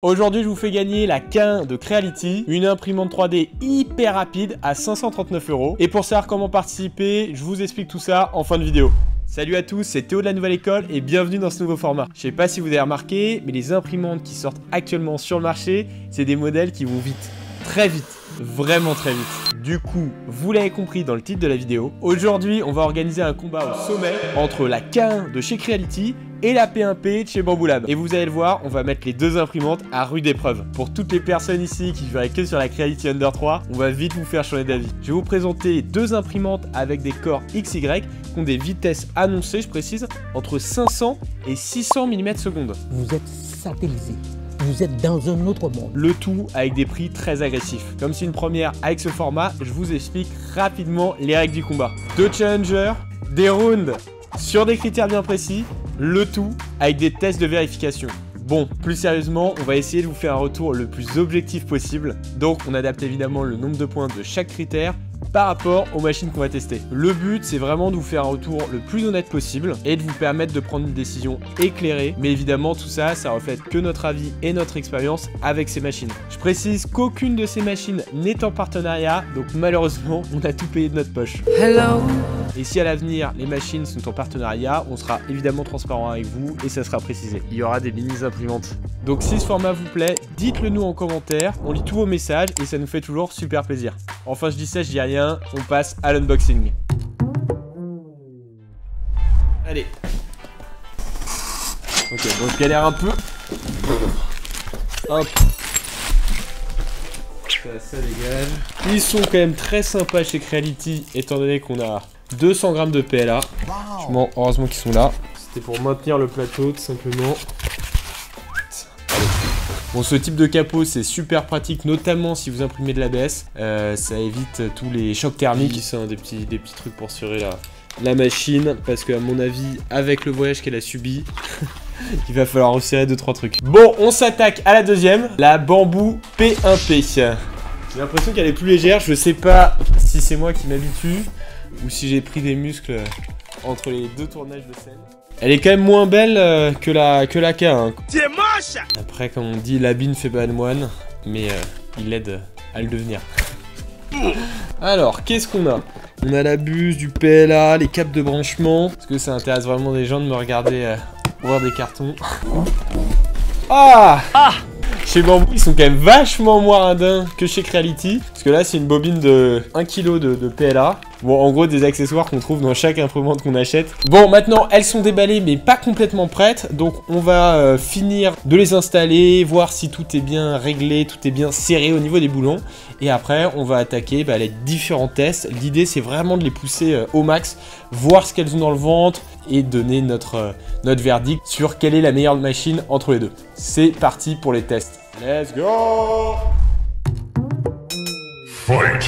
Aujourd'hui, je vous fais gagner la K1 de Creality, une imprimante 3D hyper rapide à 539 €. Et pour savoir comment participer, je vous explique tout ça en fin de vidéo. Salut à tous, c'est Théo de la Nouvelle École et bienvenue dans ce nouveau format. Je sais pas si vous avez remarqué, mais les imprimantes qui sortent actuellement sur le marché, c'est des modèles qui vont vite, très vite, vraiment très vite. Du coup, vous l'avez compris dans le titre de la vidéo, aujourd'hui on va organiser un combat au sommet entre la K1 de chez Creality et la P1P de chez Bamboo Lab. Et vous allez le voir, on va mettre les deux imprimantes à rude épreuve. Pour toutes les personnes ici qui verraient que sur la Creality Under 3, on va vite vous faire changer d'avis. Je vais vous présenter deux imprimantes avec des corps XY qui ont des vitesses annoncées, je précise, entre 500 et 600 mm/s. Vous êtes satellisé. Vous êtes dans un autre monde. Le tout avec des prix très agressifs. Comme c'est une première avec ce format, je vous explique rapidement les règles du combat. Deux challengers, des rounds sur des critères bien précis, le tout avec des tests de vérification. Bon, plus sérieusement, on va essayer de vous faire un retour le plus objectif possible. Donc, on adapte évidemment le nombre de points de chaque critère par rapport aux machines qu'on va tester. Le but, c'est vraiment de vous faire un retour le plus honnête possible et de vous permettre de prendre une décision éclairée. Mais évidemment, tout ça, ça reflète que notre avis et notre expérience avec ces machines. Je précise qu'aucune de ces machines n'est en partenariat, donc malheureusement, on a tout payé de notre poche. Hello. Et si à l'avenir, les machines sont en partenariat, on sera évidemment transparent avec vous et ça sera précisé. Il y aura des mini-imprimantes. Donc si ce format vous plaît, dites-le nous en commentaire, on lit tous vos messages et ça nous fait toujours super plaisir. Enfin, je dis ça, je dis rien, on passe à l'unboxing. Allez. Ok, bon, je galère un peu. Hop. Ça dégage. Ils sont quand même très sympas chez Creality, étant donné qu'on a 200 grammes de PLA. Bon, heureusement qu'ils sont là. C'était pour maintenir le plateau, tout simplement. Bon, ce type de capot, c'est super pratique, notamment si vous imprimez de l'ABS. Ça évite tous les chocs thermiques. C'est des petits trucs pour serrer la machine. Parce qu'à mon avis, avec le voyage qu'elle a subi, il va falloir resserrer 2-3 trucs. Bon, on s'attaque à la deuxième, la Bamboo P1P. J'ai l'impression qu'elle est plus légère. Je sais pas si c'est moi qui m'habitue ou si j'ai pris des muscles entre les deux tournages de scène. Elle est quand même moins belle que la K1. C'est moche. Après, comme on dit, l'habit ne fait pas le moine, mais il aide à le devenir. Alors, qu'est-ce qu'on a? On a la buse, du PLA, les câbles de branchement. Est-ce que ça intéresse vraiment des gens de me regarder ouvrir des cartons? Ah, chez Bamboo, ils sont quand même vachement moins radins que chez Creality. Parce que là, c'est une bobine de 1 kg de PLA. Bon, en gros, des accessoires qu'on trouve dans chaque imprimante qu'on achète. Bon, maintenant, elles sont déballées, mais pas complètement prêtes. Donc, on va finir de les installer, voir si tout est bien réglé, tout est bien serré au niveau des boulons. Et après, on va attaquer les différents tests. L'idée, c'est vraiment de les pousser au max, voir ce qu'elles ont dans le ventre et donner notre verdict sur quelle est la meilleure machine entre les deux. C'est parti pour les tests. Let's go! Fight!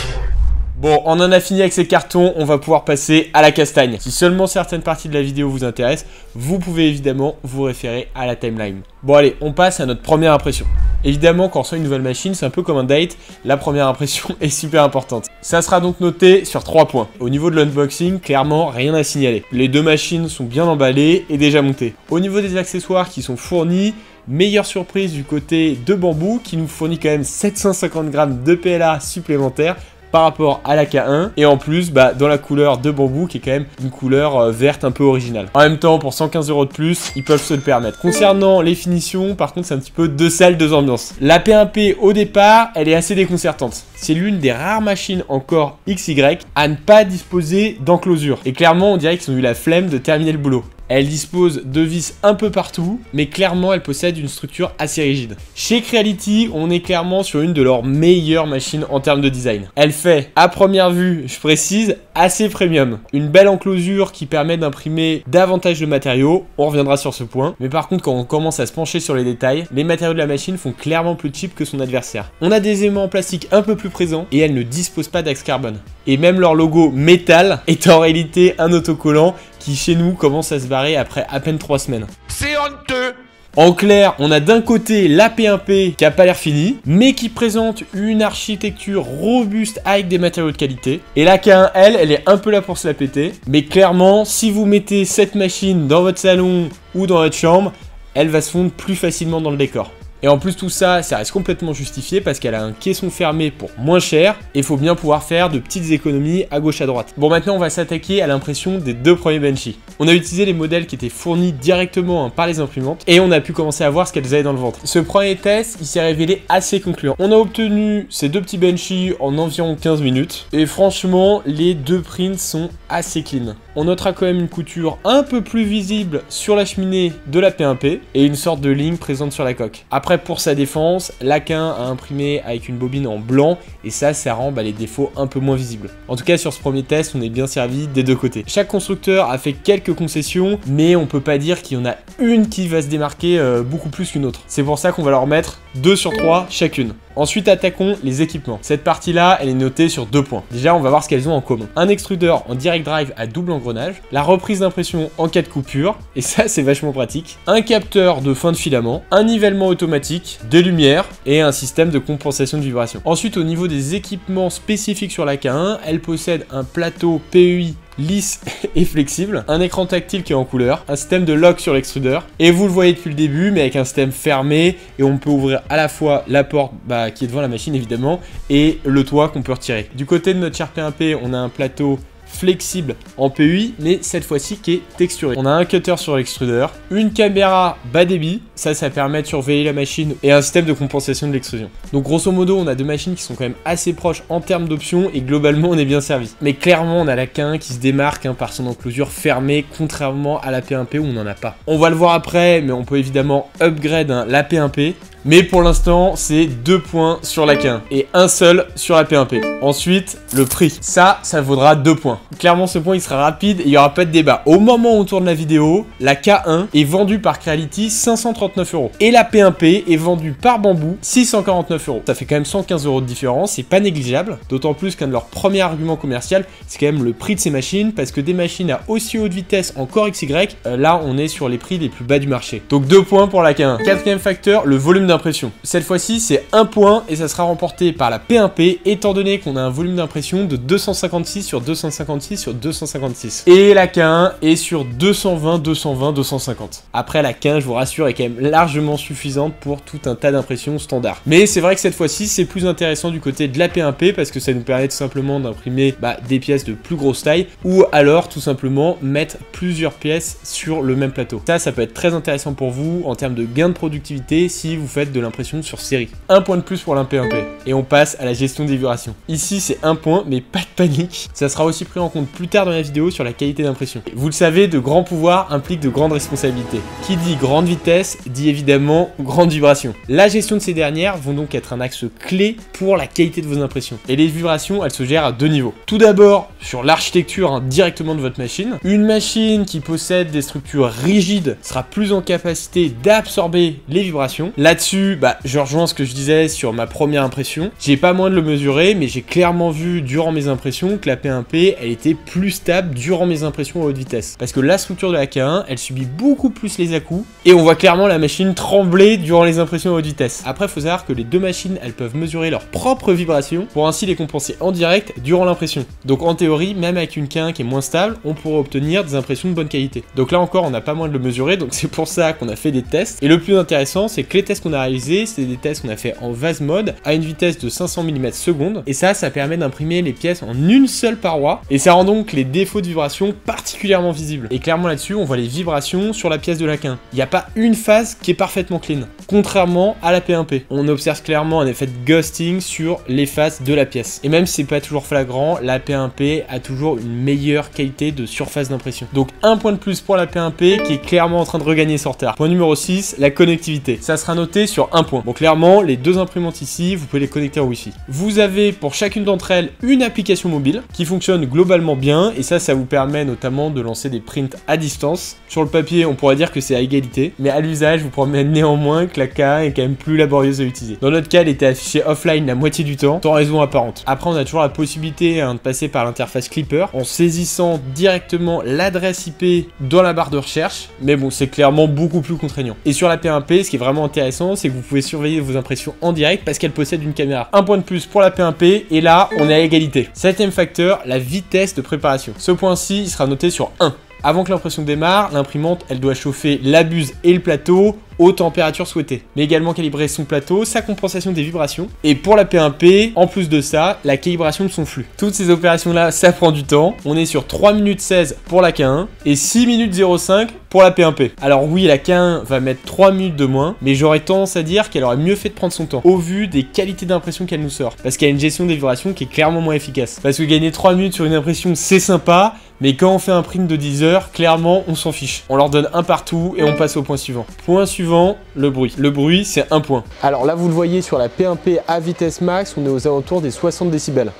Bon, on en a fini avec ces cartons, on va pouvoir passer à la castagne. Si seulement certaines parties de la vidéo vous intéressent, vous pouvez évidemment vous référer à la timeline. Bon allez, on passe à notre première impression. Évidemment, quand on reçoit une nouvelle machine, c'est un peu comme un date, la première impression est super importante. Ça sera donc noté sur 3 points. Au niveau de l'unboxing, clairement, rien à signaler. Les deux machines sont bien emballées et déjà montées. Au niveau des accessoires qui sont fournis, meilleure surprise du côté de Bamboo qui nous fournit quand même 750 grammes de PLA supplémentaires par rapport à la K1 et en plus dans la couleur de Bamboo qui est quand même une couleur verte un peu originale. En même temps, pour 115 € de plus, ils peuvent se le permettre. Concernant les finitions, par contre, c'est un petit peu deux salles, deux ambiances. La P1P au départ, elle est assez déconcertante. C'est l'une des rares machines encore XY à ne pas disposer d'enclosure. Et clairement, on dirait qu'ils ont eu la flemme de terminer le boulot. Elle dispose de vis un peu partout, mais clairement, elle possède une structure assez rigide. Chez Creality, on est clairement sur une de leurs meilleures machines en termes de design. Elle fait, à première vue, je précise, assez premium. Une belle enclosure qui permet d'imprimer davantage de matériaux, on reviendra sur ce point. Mais par contre, quand on commence à se pencher sur les détails, les matériaux de la machine font clairement plus cheap que son adversaire. On a des aimants en plastique un peu plus présents et elle ne dispose pas d'axe carbone. Et même leur logo métal est en réalité un autocollant qui chez nous commence à se barrer après à peine 3 semaines. C'est honteux! En clair, on a d'un côté la P1P qui a pas l'air finie, mais qui présente une architecture robuste avec des matériaux de qualité. Et la K1, elle est un peu là pour se la péter. Mais clairement, si vous mettez cette machine dans votre salon ou dans votre chambre, elle va se fondre plus facilement dans le décor. Et en plus tout ça, ça reste complètement justifié parce qu'elle a un caisson fermé pour moins cher et il faut bien pouvoir faire de petites économies à gauche à droite. Bon, maintenant on va s'attaquer à l'impression des deux premiers Benchy. On a utilisé les modèles qui étaient fournis directement par les imprimantes et on a pu commencer à voir ce qu'elles avaient dans le ventre. Ce premier test, il s'est révélé assez concluant. On a obtenu ces deux petits Benchy en environ 15 minutes et franchement, les deux prints sont assez clean. On notera quand même une couture un peu plus visible sur la cheminée de la P1P et une sorte de ligne présente sur la coque. Après, pour sa défense, l'Aquin a imprimé avec une bobine en blanc et ça rend les défauts un peu moins visibles. En tout cas, sur ce premier test, on est bien servi des deux côtés. Chaque constructeur a fait quelques concessions, mais on peut pas dire qu'il y en a une qui va se démarquer beaucoup plus qu'une autre. C'est pour ça qu'on va leur mettre 2 sur 3 chacune. Ensuite, attaquons les équipements. Cette partie-là, elle est notée sur 2 points. Déjà, on va voir ce qu'elles ont en commun. Un extrudeur en direct drive à double engrenage, la reprise d'impression en cas de coupure, et ça, c'est vachement pratique. Un capteur de fin de filament, un nivellement automatique, des lumières et un système de compensation de vibration. Ensuite, au niveau des équipements spécifiques sur la K1, elle possède un plateau PEI lisse et flexible, un écran tactile qui est en couleur, un système de lock sur l'extrudeur, et vous le voyez depuis le début, mais avec un système fermé, et on peut ouvrir à la fois la porte qui est devant la machine évidemment, et le toit qu'on peut retirer. Du côté de notre char P1P, on a un plateau flexible en PEI, mais cette fois-ci qui est texturé. On a un cutter sur l'extrudeur, une caméra bas débit, ça permet de surveiller la machine, et un système de compensation de l'extrusion. Donc grosso modo, on a deux machines qui sont quand même assez proches en termes d'options, et globalement on est bien servi. Mais clairement, on a la K1 qui se démarque par son enclosure fermée, contrairement à la P1P où on n'en a pas. On va le voir après, mais on peut évidemment upgrade la P1P. Mais pour l'instant, c'est 2 points sur la K1 et un seul sur la P1P. Ensuite, le prix. Ça vaudra 2 points. Clairement, ce point, il sera rapide et il n'y aura pas de débat. Au moment où on tourne la vidéo, la K1 est vendue par Creality 539 € et la P1P est vendue par Bamboo 649 €. Ça fait quand même 115 € de différence, c'est pas négligeable. D'autant plus qu'un de leurs premiers arguments commerciaux, c'est quand même le prix de ces machines parce que des machines à aussi haute vitesse en Core XY, là, on est sur les prix les plus bas du marché. Donc 2 points pour la K1. Quatrième facteur, le volume d'impression. Cette fois-ci, c'est 1 point et ça sera remporté par la P1P étant donné qu'on a un volume d'impression de 256 sur 256 sur 256. Et la K1 est sur 220, 220, 250. Après, la K1, je vous rassure, est quand même largement suffisante pour tout un tas d'impressions standard. Mais c'est vrai que cette fois-ci, c'est plus intéressant du côté de la P1P parce que ça nous permet tout simplement d'imprimer des pièces de plus grosse taille ou alors tout simplement mettre plusieurs pièces sur le même plateau. Ça peut être très intéressant pour vous en termes de gain de productivité si vous faites de l'impression sur série. 1 point de plus pour la P1P. Et on passe à la gestion des vibrations. Ici, c'est 1 point, mais pas de panique. Ça sera aussi pris en compte plus tard dans la vidéo sur la qualité d'impression. Vous le savez, de grands pouvoirs impliquent de grandes responsabilités. Qui dit grande vitesse, dit évidemment grande vibration. La gestion de ces dernières vont donc être un axe clé pour la qualité de vos impressions. Et les vibrations, elles se gèrent à 2 niveaux. Tout d'abord, sur l'architecture directement de votre machine. Une machine qui possède des structures rigides sera plus en capacité d'absorber les vibrations. Là-dessus, je rejoins ce que je disais sur ma première impression. J'ai pas moins de le mesurer, mais j'ai clairement vu durant mes impressions que la P1P, elle était plus stable durant mes impressions à haute vitesse. Parce que la structure de la K1, elle subit beaucoup plus les à-coups et on voit clairement la machine trembler durant les impressions à haute vitesse. Après, il faut savoir que les deux machines, elles peuvent mesurer leurs propres vibrations pour ainsi les compenser en direct durant l'impression. Donc en théorie, même avec une K1 qui est moins stable, on pourrait obtenir des impressions de bonne qualité. Donc là encore, on n'a pas moins de le mesurer, donc c'est pour ça qu'on a fait des tests. Et le plus intéressant, c'est que les tests qu'on a réalisés, c'est des tests qu'on a fait en vase mode à une vitesse de 500 mm seconde. Et ça permet d'imprimer les pièces en une seule paroi. Et ça rend donc les défauts de vibration particulièrement visibles. Et clairement là-dessus, on voit les vibrations sur la pièce de la K1. Il n'y a pas une phase qui est parfaitement clean. Contrairement à la P1P. On observe clairement un effet de ghosting sur les faces de la pièce. Et même si c'est pas toujours flagrant, la P1P a toujours une meilleure qualité de surface d'impression. Donc un point de plus pour la P1P qui est clairement en train de regagner son retard. Point numéro 6, la connectivité. Ça sera noté sur un point. Bon, clairement, les deux imprimantes ici, vous pouvez les connecter en Wi-Fi. Vous avez pour chacune d'entre elles une application mobile qui fonctionne globalement bien et ça vous permet notamment de lancer des prints à distance. Sur le papier, on pourrait dire que c'est à égalité, mais à l'usage, vous promets néanmoins que la K1 est quand même plus laborieuse à utiliser. Dans notre cas, elle était affichée offline la moitié du temps, sans raison apparente. Après, on a toujours la possibilité de passer par l'interface Clipper en saisissant directement l'adresse IP dans la barre de recherche, mais bon, c'est clairement beaucoup plus contraignant. Et sur la P1P, ce qui est vraiment intéressant, c'est que vous pouvez surveiller vos impressions en direct parce qu'elle possède une caméra. Un point de plus pour la P1P et là, on est à égalité. Septième facteur, la vitesse de préparation. Ce point-ci, il sera noté sur 1. Avant que l'impression démarre, l'imprimante, elle doit chauffer la buse et le plateau aux températures souhaitées, mais également calibrer son plateau, sa compensation des vibrations, et pour la P1P, en plus de ça, la calibration de son flux. Toutes ces opérations-là, ça prend du temps. On est sur 3 minutes 16 pour la K1 et 6 minutes 05 pour la P1P. Alors oui, la K1 va mettre 3 minutes de moins, mais j'aurais tendance à dire qu'elle aurait mieux fait de prendre son temps, au vu des qualités d'impression qu'elle nous sort, parce qu'il y a une gestion des vibrations qui est clairement moins efficace. Parce que gagner 3 minutes sur une impression, c'est sympa, mais quand on fait un print de 10 heures, clairement, on s'en fiche. On leur donne un partout et on passe au point suivant. Point suivant, le bruit. Le bruit, c'est un point. Alors là, vous le voyez sur la P1P à vitesse max, on est aux alentours des 60 décibels.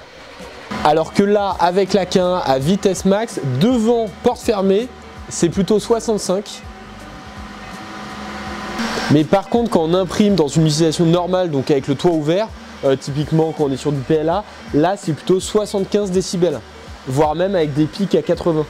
Alors que là, avec la K1 à vitesse max, devant porte fermée, c'est plutôt 65. Mais par contre, quand on imprime dans une utilisation normale, donc avec le toit ouvert, typiquement quand on est sur du PLA, là c'est plutôt 75 décibels, voire même avec des pics à 80.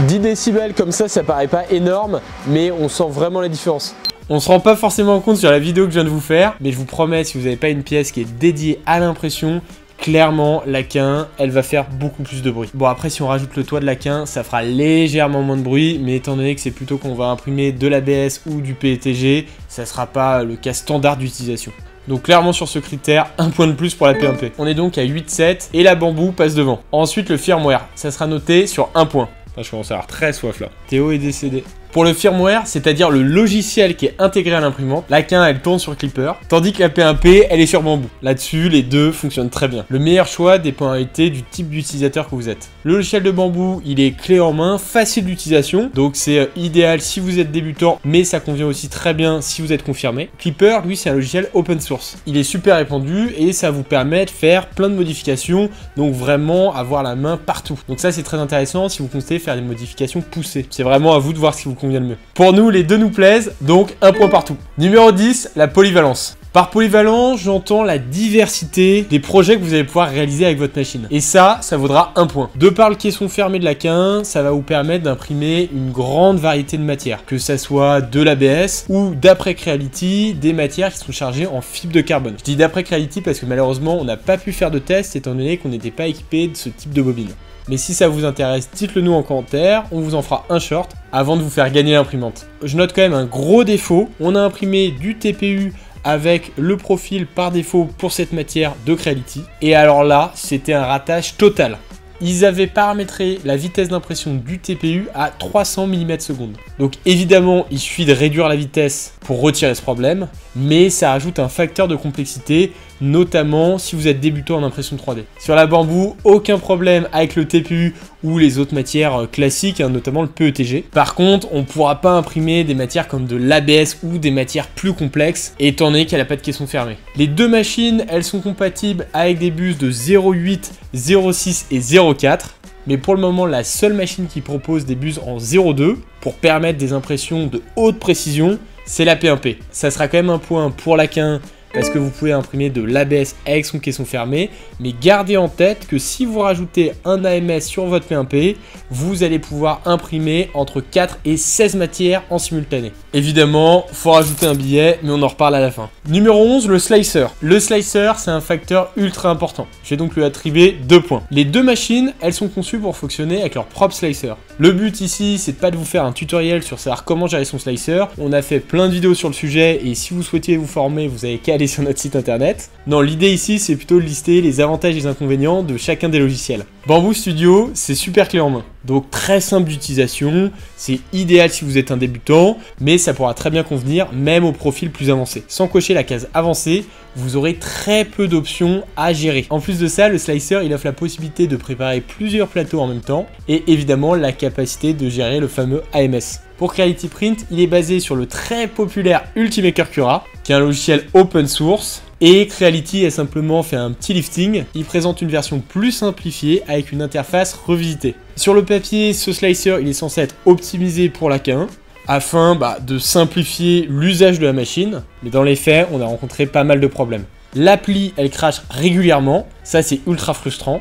10 décibels comme ça paraît pas énorme, mais on sent vraiment la différence. On se rend pas forcément compte sur la vidéo que je viens de vous faire, mais je vous promets, si vous n'avez pas une pièce qui est dédiée à l'impression, clairement, la K1, elle va faire beaucoup plus de bruit. Bon, après, si on rajoute le toit de la K1, ça fera légèrement moins de bruit, mais étant donné que c'est plutôt qu'on va imprimer de l'ABS ou du PETG, ça sera pas le cas standard d'utilisation. Donc clairement sur ce critère, un point de plus pour la P1P. On est donc à 8,7 et la Bamboo passe devant. Ensuite, le firmware, ça sera noté sur un point. Enfin, je commence à avoir très soif là. Théo est décédé. Pour le firmware, c'est-à-dire le logiciel qui est intégré à l'imprimante, la K1 elle tourne sur Clipper, tandis que la P1P elle est sur Bamboo. Là-dessus, les deux fonctionnent très bien. Le meilleur choix dépend en réalité du type d'utilisateur que vous êtes. Le logiciel de Bamboo, il est clé en main, facile d'utilisation, donc c'est idéal si vous êtes débutant, mais ça convient aussi très bien si vous êtes confirmé. Clipper, lui, c'est un logiciel open source. Il est super répandu et ça vous permet de faire plein de modifications, donc vraiment avoir la main partout. Donc ça, c'est très intéressant si vous comptez faire des modifications poussées. C'est vraiment à vous de voir ce qui vous convient le mieux. Pour nous, les deux nous plaisent, donc un point partout. Numéro 10, la polyvalence. Par polyvalent, j'entends la diversité des projets que vous allez pouvoir réaliser avec votre machine. Et ça vaudra un point. De par le caisson fermé de la K1, ça va vous permettre d'imprimer une grande variété de matières, que ça soit de l'ABS ou d'après Creality, des matières qui sont chargées en fibre de carbone. Je dis d'après Creality parce que malheureusement, on n'a pas pu faire de test étant donné qu'on n'était pas équipé de ce type de bobine. Mais si ça vous intéresse, dites-le nous en commentaire, on vous en fera un short avant de vous faire gagner l'imprimante. Je note quand même un gros défaut, on a imprimé du TPU avec le profil par défaut pour cette matière de Creality. Et alors là, c'était un ratage total. Ils avaient paramétré la vitesse d'impression du TPU à 300 mm/s. Donc évidemment, il suffit de réduire la vitesse pour retirer ce problème, mais ça ajoute un facteur de complexité, notamment si vous êtes débutant en impression 3D. Sur la Bamboo, aucun problème avec le TPU ou les autres matières classiques, notamment le PETG. Par contre, on ne pourra pas imprimer des matières comme de l'ABS ou des matières plus complexes, étant donné qu'elle n'a pas de caisson fermé. Les deux machines, elles sont compatibles avec des bus de 0,8, 0,6 et 0,4. Mais pour le moment, la seule machine qui propose des bus en 0,2 pour permettre des impressions de haute précision, c'est la P1P. Ça sera quand même un point pour la K1 parce que vous pouvez imprimer de l'ABS avec son caisson fermé, mais gardez en tête que si vous rajoutez un AMS sur votre P1P, vous allez pouvoir imprimer entre 4 et 16 matières en simultané. Évidemment, il faut rajouter un billet, mais on en reparle à la fin. Numéro 11, le slicer. Le slicer, c'est un facteur ultra important. Je vais donc lui attribuer 2 points. Les deux machines, elles sont conçues pour fonctionner avec leur propre slicer. Le but ici, c'est de pas de vous faire un tutoriel sur savoir comment gérer son slicer. On a fait plein de vidéos sur le sujet et si vous souhaitiez vous former, vous avez qu'à aller sur notre site internet. Non, l'idée ici, c'est plutôt de lister les avantages et les inconvénients de chacun des logiciels. Bamboo Studio, c'est super clé en main. Donc très simple d'utilisation, c'est idéal si vous êtes un débutant, mais ça pourra très bien convenir même au profil plus avancé. Sans cocher la case avancée, vous aurez très peu d'options à gérer. En plus de ça, le slicer, il offre la possibilité de préparer plusieurs plateaux en même temps et évidemment la capacité de gérer le fameux AMS. Pour Creality Print, il est basé sur le très populaire Ultimaker Cura, qui est un logiciel open source. Et Creality a simplement fait un petit lifting. Il présente une version plus simplifiée avec une interface revisitée. Sur le papier, ce slicer, il est censé être optimisé pour la K1 afin de simplifier l'usage de la machine. Mais dans les faits, on a rencontré pas mal de problèmes. L'appli, elle crache régulièrement. Ça, c'est ultra frustrant.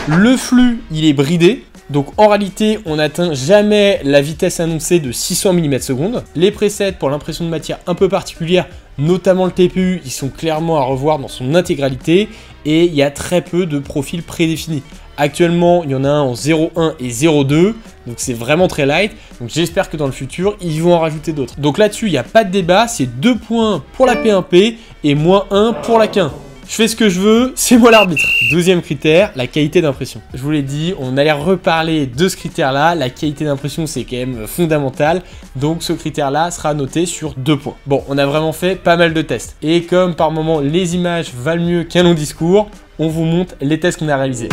Le flux, il est bridé. Donc en réalité, on n'atteint jamais la vitesse annoncée de 600 mm/s. Les presets pour l'impression de matière un peu particulière, notamment le TPU, ils sont clairement à revoir dans son intégralité et il y a très peu de profils prédéfinis. Actuellement, il y en a un en 0.1 et 0.2, donc c'est vraiment très light. Donc j'espère que dans le futur, ils vont en rajouter d'autres. Donc là-dessus, il n'y a pas de débat, c'est 2 points pour la P1P et -1 pour la K1. Je fais ce que je veux, c'est moi l'arbitre. Deuxième critère, la qualité d'impression. Je vous l'ai dit, on allait reparler de ce critère-là. La qualité d'impression, c'est quand même fondamental. Donc ce critère-là sera noté sur 2 points. Bon, on a vraiment fait pas mal de tests. Et comme par moment, les images valent mieux qu'un long discours, on vous montre les tests qu'on a réalisés.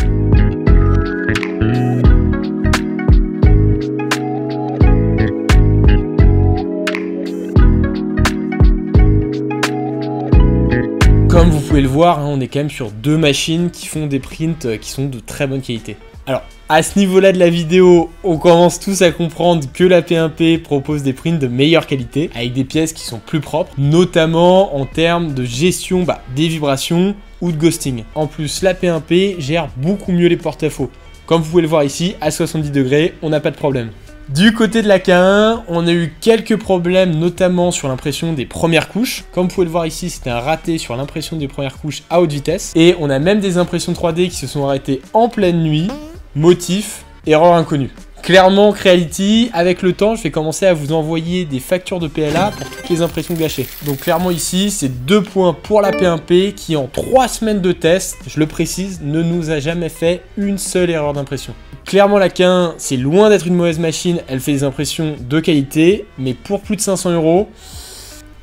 Comme vous pouvez le voir, on est quand même sur 2 machines qui font des prints qui sont de très bonne qualité. Alors, à ce niveau-là de la vidéo, on commence tous à comprendre que la P1P propose des prints de meilleure qualité, avec des pièces qui sont plus propres, notamment en termes de gestion des vibrations ou de ghosting. En plus, la P1P gère beaucoup mieux les porte-à-faux. Comme vous pouvez le voir ici, à 70 degrés, on n'a pas de problème. Du côté de la K1, on a eu quelques problèmes, notamment sur l'impression des premières couches. Comme vous pouvez le voir ici, c'était un raté sur l'impression des premières couches à haute vitesse. Et on a même des impressions 3D qui se sont arrêtées en pleine nuit. Motif, erreur inconnue. Clairement, Creality, avec le temps, je vais commencer à vous envoyer des factures de PLA pour toutes les impressions gâchées. Donc clairement ici, c'est 2 points pour la P1P qui en 3 semaines de test, je le précise, ne nous a jamais fait une seule erreur d'impression. Clairement la K1, c'est loin d'être une mauvaise machine, elle fait des impressions de qualité, mais pour plus de 500 €,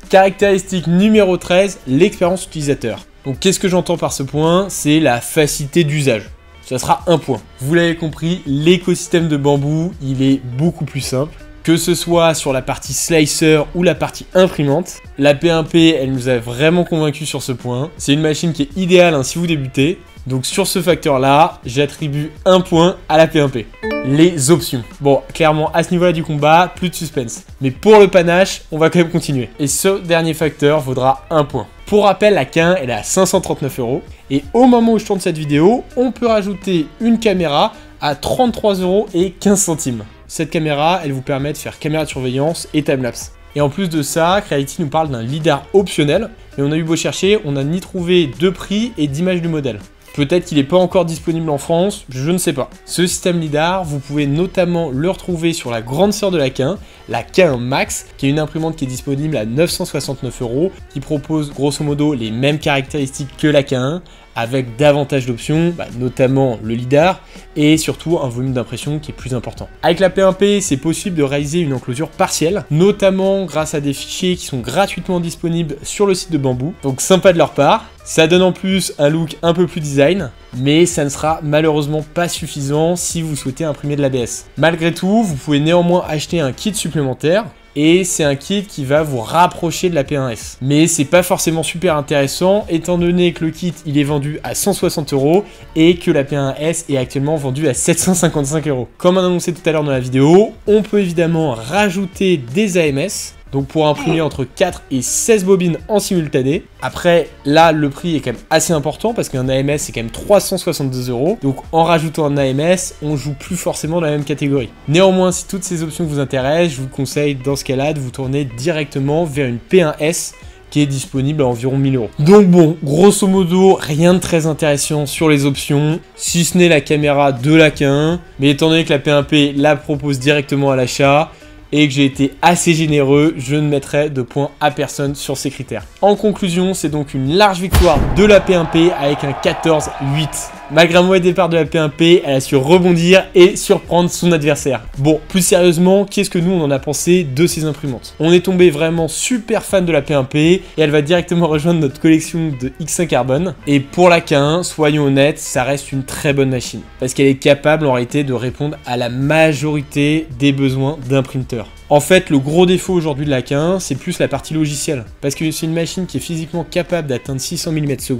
caractéristique numéro 13, l'expérience utilisateur. Donc qu'est-ce que j'entends par ce point? C'est la facilité d'usage. Ça sera 1 point. Vous l'avez compris, l'écosystème de Bamboo, il est beaucoup plus simple. Que ce soit sur la partie slicer ou la partie imprimante, la P1P, elle nous a vraiment convaincus sur ce point. C'est une machine qui est idéale si vous débutez. Donc sur ce facteur-là, j'attribue 1 point à la P1P. Les options. Bon, clairement, à ce niveau-là du combat, plus de suspense. Mais pour le panache, on va quand même continuer. Et ce dernier facteur vaudra 1 point. Pour rappel, la K1, elle est à 539 €. Et au moment où je tourne cette vidéo, on peut rajouter une caméra à 33,15 €. Cette caméra, elle vous permet de faire caméra de surveillance et timelapse. Et en plus de ça, Creality nous parle d'un lidar optionnel. Mais on a eu beau chercher, on n'a ni trouvé de prix et d'image du modèle. Peut-être qu'il n'est pas encore disponible en France, je ne sais pas. Ce système lidar, vous pouvez notamment le retrouver sur la grande sœur de la K1, la K1 Max, qui est une imprimante qui est disponible à 969 €, qui propose grosso modo les mêmes caractéristiques que la K1, avec davantage d'options, notamment le lidar, et surtout un volume d'impression qui est plus important. Avec la P1P, c'est possible de réaliser une enclosure partielle, notamment grâce à des fichiers qui sont gratuitement disponibles sur le site de Bamboo, donc sympa de leur part. Ça donne en plus un look un peu plus design, mais ça ne sera malheureusement pas suffisant si vous souhaitez imprimer de l'ABS. Malgré tout, vous pouvez néanmoins acheter un kit supplémentaire, et c'est un kit qui va vous rapprocher de la P1S. Mais c'est pas forcément super intéressant étant donné que le kit il est vendu à 160 € et que la P1S est actuellement vendue à 755 €. Comme annoncé tout à l'heure dans la vidéo, on peut évidemment rajouter des AMS. Donc pour imprimer entre 4 et 16 bobines en simultané. Après, là, le prix est quand même assez important parce qu'un AMS, c'est quand même 362 €. Donc en rajoutant un AMS, on joue plus forcément dans la même catégorie. Néanmoins, si toutes ces options vous intéressent, je vous conseille dans ce cas-là de vous tourner directement vers une P1S qui est disponible à environ 1000 €. Donc bon, grosso modo, rien de très intéressant sur les options, si ce n'est la caméra de la K1. Mais étant donné que la P1P la propose directement à l'achat, et que j'ai été assez généreux, je ne mettrai de points à personne sur ces critères. En conclusion, c'est donc une large victoire de la P1P avec un 14-8. Malgré un mauvais départ de la P1P, elle a su rebondir et surprendre son adversaire. Bon, plus sérieusement, qu'est-ce que nous on en a pensé de ces imprimantes? On est tombé vraiment super fan de la P1P et elle va directement rejoindre notre collection de X1 Carbone. Et pour la K1, soyons honnêtes, ça reste une très bonne machine parce qu'elle est capable en réalité de répondre à la majorité des besoins d'un printer. En fait, le gros défaut aujourd'hui de la K1, c'est plus la partie logicielle. Parce que c'est une machine qui est physiquement capable d'atteindre 600 mm/s,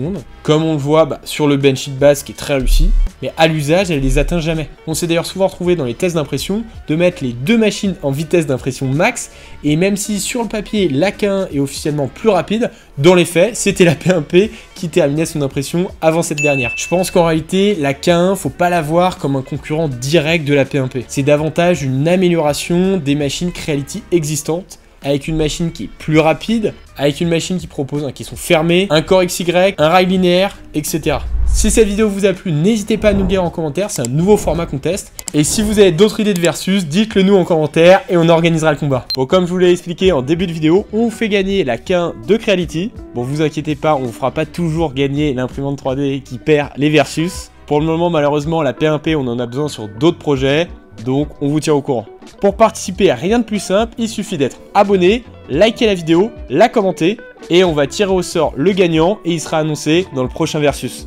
comme on le voit sur le benchit base qui est très réussi, mais à l'usage, elle les atteint jamais. On s'est d'ailleurs souvent retrouvé dans les tests d'impression de mettre les deux machines en vitesse d'impression max, et même si sur le papier, la K1 est officiellement plus rapide, dans les faits, c'était la P1P qui terminait son impression avant cette dernière. Je pense qu'en réalité, la K1, faut pas la voir comme un concurrent direct de la P1P. C'est davantage une amélioration des machines Creality existantes, avec une machine qui est plus rapide, avec une machine qui propose un caisson fermé, un corps XY, un rail linéaire, etc. Si cette vidéo vous a plu, n'hésitez pas à nous le dire en commentaire, c'est un nouveau format qu'on teste. Et si vous avez d'autres idées de versus, dites-le nous en commentaire et on organisera le combat. Bon, comme je vous l'ai expliqué en début de vidéo, on vous fait gagner la K1 de Creality. Bon, vous inquiétez pas, on ne fera pas toujours gagner l'imprimante 3D qui perd les versus. Pour le moment, malheureusement, la P1P, on en a besoin sur d'autres projets, donc on vous tient au courant. Pour participer, rien de plus simple, il suffit d'être abonné, liker la vidéo, la commenter, et on va tirer au sort le gagnant et il sera annoncé dans le prochain versus.